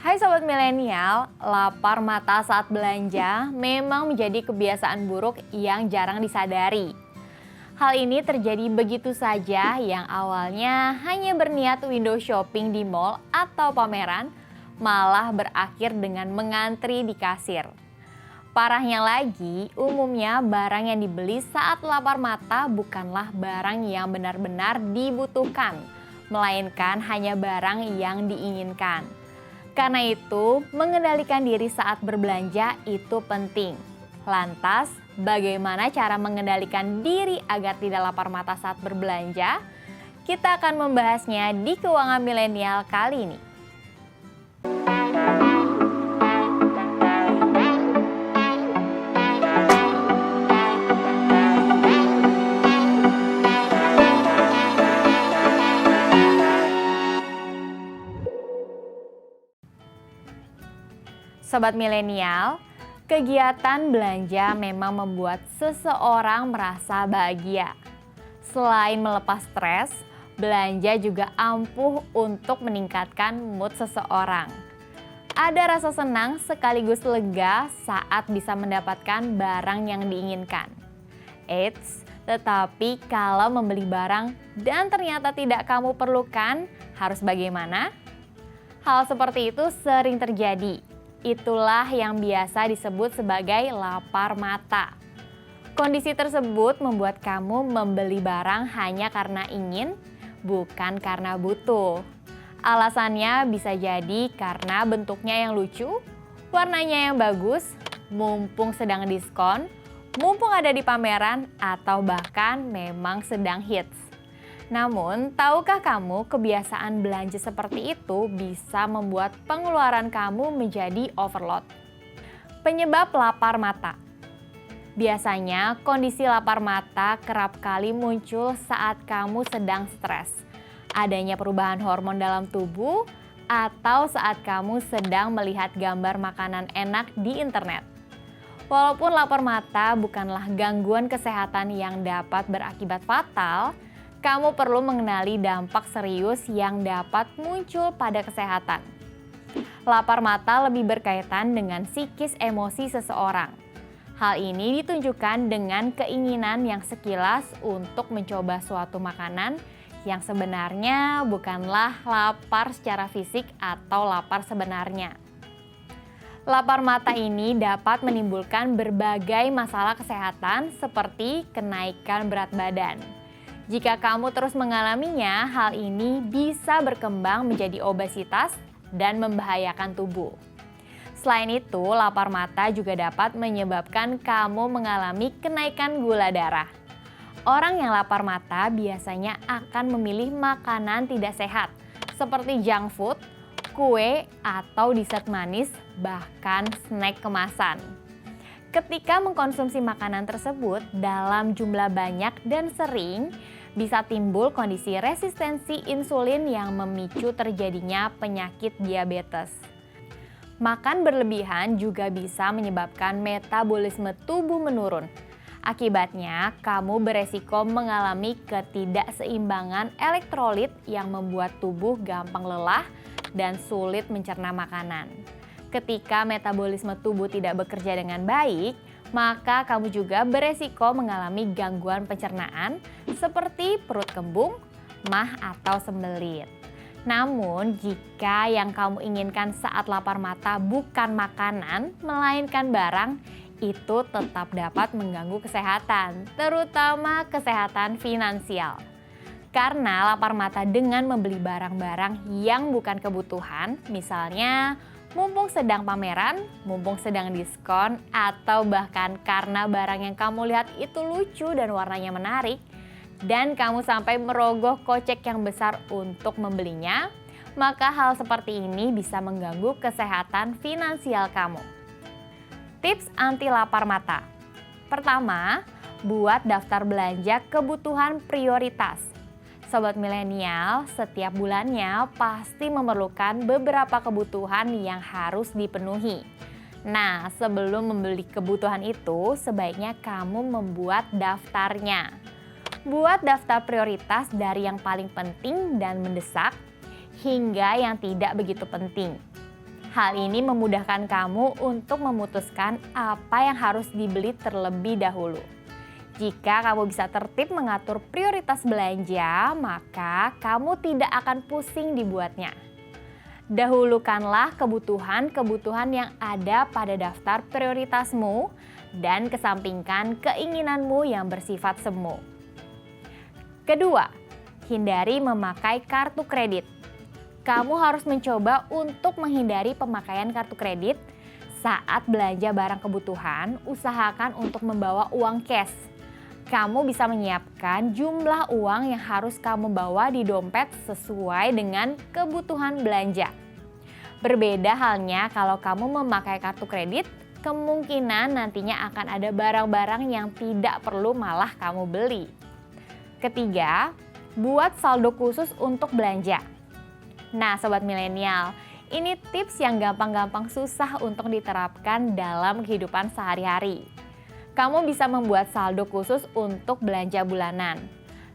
Hai Sobat Milenial, lapar mata saat belanja memang menjadi kebiasaan buruk yang jarang disadari. Hal ini terjadi begitu saja yang awalnya hanya berniat window shopping di mall atau pameran, malah berakhir dengan mengantri di kasir. Parahnya lagi, umumnya barang yang dibeli saat lapar mata bukanlah barang yang benar-benar dibutuhkan, melainkan hanya barang yang diinginkan. Karena itu, mengendalikan diri saat berbelanja itu penting. Lantas, bagaimana cara mengendalikan diri agar tidak lapar mata saat berbelanja? Kita akan membahasnya di Keuangan Milenial kali ini. Sobat Milenial, kegiatan belanja memang membuat seseorang merasa bahagia. Selain melepas stres, belanja juga ampuh untuk meningkatkan mood seseorang. Ada rasa senang sekaligus lega saat bisa mendapatkan barang yang diinginkan. Eits, tetapi kalau membeli barang dan ternyata tidak kamu perlukan, harus bagaimana? Hal seperti itu sering terjadi. Itulah yang biasa disebut sebagai lapar mata. Kondisi tersebut membuat kamu membeli barang hanya karena ingin, bukan karena butuh. Alasannya bisa jadi karena bentuknya yang lucu, warnanya yang bagus, mumpung sedang diskon, mumpung ada di pameran, atau bahkan memang sedang hits. Namun, tahukah kamu kebiasaan belanja seperti itu bisa membuat pengeluaran kamu menjadi overload? Penyebab lapar mata. Biasanya, kondisi lapar mata kerap kali muncul saat kamu sedang stres, adanya perubahan hormon dalam tubuh, atau saat kamu sedang melihat gambar makanan enak di internet. Walaupun lapar mata bukanlah gangguan kesehatan yang dapat berakibat fatal, kamu perlu mengenali dampak serius yang dapat muncul pada kesehatan. Lapar mata lebih berkaitan dengan psikis emosi seseorang. Hal ini ditunjukkan dengan keinginan yang sekilas untuk mencoba suatu makanan yang sebenarnya bukanlah lapar secara fisik atau lapar sebenarnya. Lapar mata ini dapat menimbulkan berbagai masalah kesehatan seperti kenaikan berat badan. Jika kamu terus mengalaminya, hal ini bisa berkembang menjadi obesitas dan membahayakan tubuh. Selain itu, lapar mata juga dapat menyebabkan kamu mengalami kenaikan gula darah. Orang yang lapar mata biasanya akan memilih makanan tidak sehat, seperti junk food, kue, atau dessert manis, bahkan snack kemasan. Ketika mengkonsumsi makanan tersebut dalam jumlah banyak dan sering, bisa timbul kondisi resistensi insulin yang memicu terjadinya penyakit diabetes. Makan berlebihan juga bisa menyebabkan metabolisme tubuh menurun. Akibatnya, kamu beresiko mengalami ketidakseimbangan elektrolit yang membuat tubuh gampang lelah dan sulit mencerna makanan. Ketika metabolisme tubuh tidak bekerja dengan baik, maka kamu juga beresiko mengalami gangguan pencernaan seperti perut kembung, mah atau sembelit. Namun, jika yang kamu inginkan saat lapar mata bukan makanan, melainkan barang, itu tetap dapat mengganggu kesehatan, terutama kesehatan finansial. Karena lapar mata dengan membeli barang-barang yang bukan kebutuhan, misalnya mumpung sedang pameran, mumpung sedang diskon, atau bahkan karena barang yang kamu lihat itu lucu dan warnanya menarik, dan kamu sampai merogoh kocek yang besar untuk membelinya, maka hal seperti ini bisa mengganggu kesehatan finansial kamu. Tips anti lapar mata. Pertama, buat daftar belanja kebutuhan prioritas. Sobat Milenial, setiap bulannya pasti memerlukan beberapa kebutuhan yang harus dipenuhi. Nah, sebelum membeli kebutuhan itu, sebaiknya kamu membuat daftarnya. Buat daftar prioritas dari yang paling penting dan mendesak, hingga yang tidak begitu penting. Hal ini memudahkan kamu untuk memutuskan apa yang harus dibeli terlebih dahulu. Jika kamu bisa tertib mengatur prioritas belanja, maka kamu tidak akan pusing dibuatnya. Dahulukanlah kebutuhan-kebutuhan yang ada pada daftar prioritasmu dan kesampingkan keinginanmu yang bersifat semu. Kedua, hindari memakai kartu kredit. Kamu harus mencoba untuk menghindari pemakaian kartu kredit. Saat belanja barang kebutuhan, usahakan untuk membawa uang cash. Kamu bisa menyiapkan jumlah uang yang harus kamu bawa di dompet sesuai dengan kebutuhan belanja. Berbeda halnya kalau kamu memakai kartu kredit, kemungkinan nantinya akan ada barang-barang yang tidak perlu malah kamu beli. Ketiga, buat saldo khusus untuk belanja. Nah, sobat milenial, ini tips yang gampang-gampang susah untuk diterapkan dalam kehidupan sehari-hari. Kamu bisa membuat saldo khusus untuk belanja bulanan.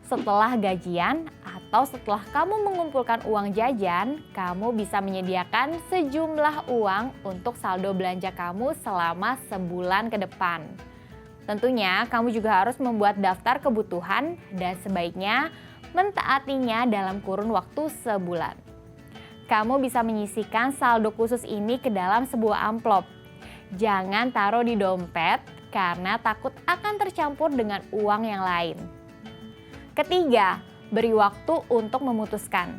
Setelah gajian atau setelah kamu mengumpulkan uang jajan, kamu bisa menyediakan sejumlah uang untuk saldo belanja kamu selama sebulan ke depan. Tentunya kamu juga harus membuat daftar kebutuhan dan sebaiknya mentaatinya dalam kurun waktu sebulan. Kamu bisa menyisihkan saldo khusus ini ke dalam sebuah amplop. Jangan taruh di dompet karena takut akan tercampur dengan uang yang lain. Ketiga, beri waktu untuk memutuskan.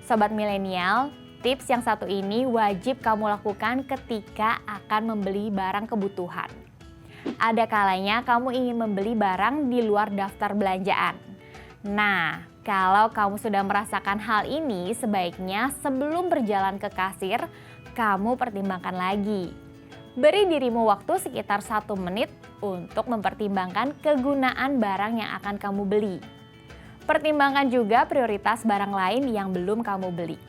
Sobat milenial, tips yang satu ini wajib kamu lakukan ketika akan membeli barang kebutuhan. Ada kalanya kamu ingin membeli barang di luar daftar belanjaan. Nah, kalau kamu sudah merasakan hal ini, sebaiknya sebelum berjalan ke kasir, kamu pertimbangkan lagi. Beri dirimu waktu sekitar 1 menit untuk mempertimbangkan kegunaan barang yang akan kamu beli. Pertimbangkan juga prioritas barang lain yang belum kamu beli.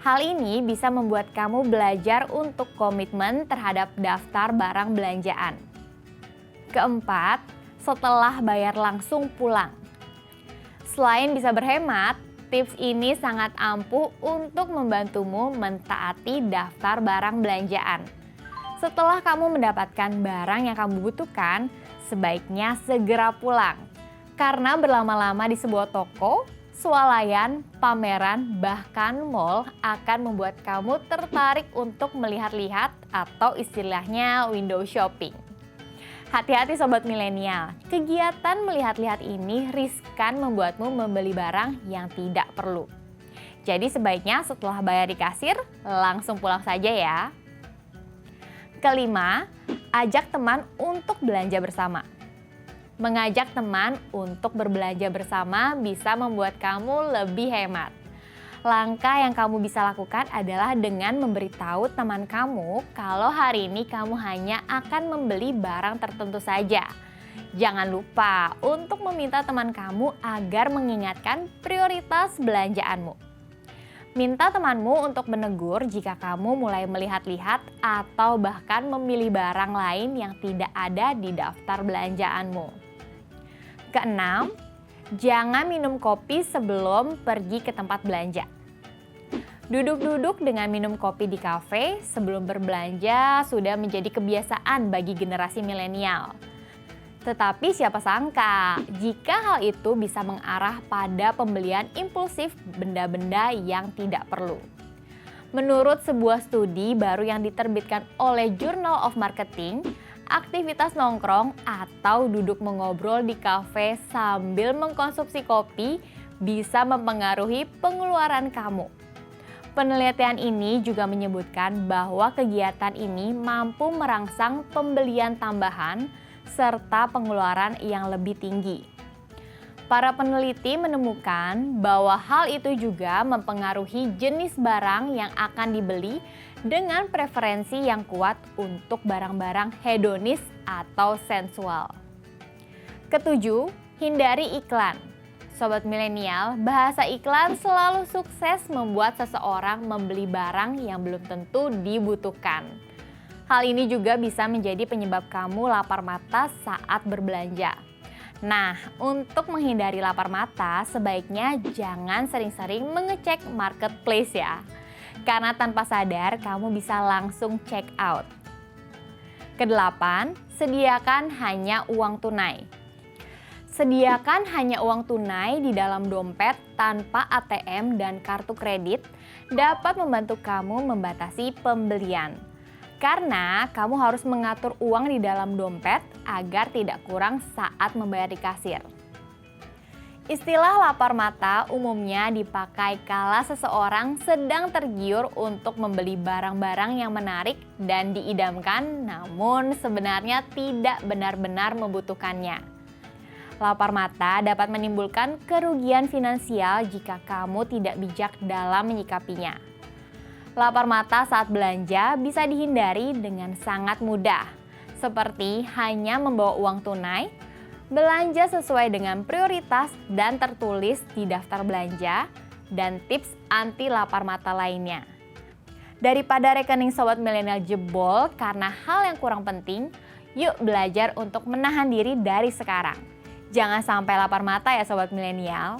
Hal ini bisa membuat kamu belajar untuk komitmen terhadap daftar barang belanjaan. Keempat, setelah bayar langsung pulang. Selain bisa berhemat, tips ini sangat ampuh untuk membantumu mentaati daftar barang belanjaan. Setelah kamu mendapatkan barang yang kamu butuhkan, sebaiknya segera pulang. Karena berlama-lama di sebuah toko, swalayan, pameran, bahkan mall akan membuat kamu tertarik untuk melihat-lihat atau istilahnya window shopping. Hati-hati sobat milenial, kegiatan melihat-lihat ini riskan membuatmu membeli barang yang tidak perlu. Jadi sebaiknya setelah bayar di kasir, langsung pulang saja ya. Kelima, ajak teman untuk belanja bersama. Mengajak teman untuk berbelanja bersama bisa membuat kamu lebih hemat. Langkah yang kamu bisa lakukan adalah dengan memberitahu teman kamu kalau hari ini kamu hanya akan membeli barang tertentu saja. Jangan lupa untuk meminta teman kamu agar mengingatkan prioritas belanjaanmu. Minta temanmu untuk menegur jika kamu mulai melihat-lihat atau bahkan memilih barang lain yang tidak ada di daftar belanjaanmu. Keenam, jangan minum kopi sebelum pergi ke tempat belanja. Duduk-duduk dengan minum kopi di kafe sebelum berbelanja sudah menjadi kebiasaan bagi generasi milenial. Tetapi siapa sangka jika hal itu bisa mengarah pada pembelian impulsif benda-benda yang tidak perlu. Menurut sebuah studi baru yang diterbitkan oleh Journal of Marketing, aktivitas nongkrong atau duduk mengobrol di kafe sambil mengkonsumsi kopi bisa mempengaruhi pengeluaran kamu. Penelitian ini juga menyebutkan bahwa kegiatan ini mampu merangsang pembelian tambahan serta pengeluaran yang lebih tinggi. Para peneliti menemukan bahwa hal itu juga mempengaruhi jenis barang yang akan dibeli dengan preferensi yang kuat untuk barang-barang hedonis atau sensual. Ketujuh, hindari iklan. Sobat milenial, bahasa iklan selalu sukses membuat seseorang membeli barang yang belum tentu dibutuhkan. Hal ini juga bisa menjadi penyebab kamu lapar mata saat berbelanja. Nah, untuk menghindari lapar mata, sebaiknya jangan sering-sering mengecek marketplace ya. karena tanpa sadar kamu bisa langsung check out. Kedelapan, sediakan hanya uang tunai. Sediakan hanya uang tunai di dalam dompet tanpa ATM dan kartu kredit dapat membantu kamu membatasi pembelian. Karena kamu harus mengatur uang di dalam dompet agar tidak kurang saat membayar di kasir. Istilah lapar mata umumnya dipakai kala seseorang sedang tergiur untuk membeli barang-barang yang menarik dan diidamkan, namun sebenarnya tidak benar-benar membutuhkannya. Lapar mata dapat menimbulkan kerugian finansial jika kamu tidak bijak dalam menyikapinya. Lapar mata saat belanja bisa dihindari dengan sangat mudah, seperti hanya membawa uang tunai, belanja sesuai dengan prioritas dan tertulis di daftar belanja, dan tips anti lapar mata lainnya. Daripada rekening Sobat Milenial jebol karena hal yang kurang penting, yuk belajar untuk menahan diri dari sekarang. Jangan sampai lapar mata ya Sobat Milenial.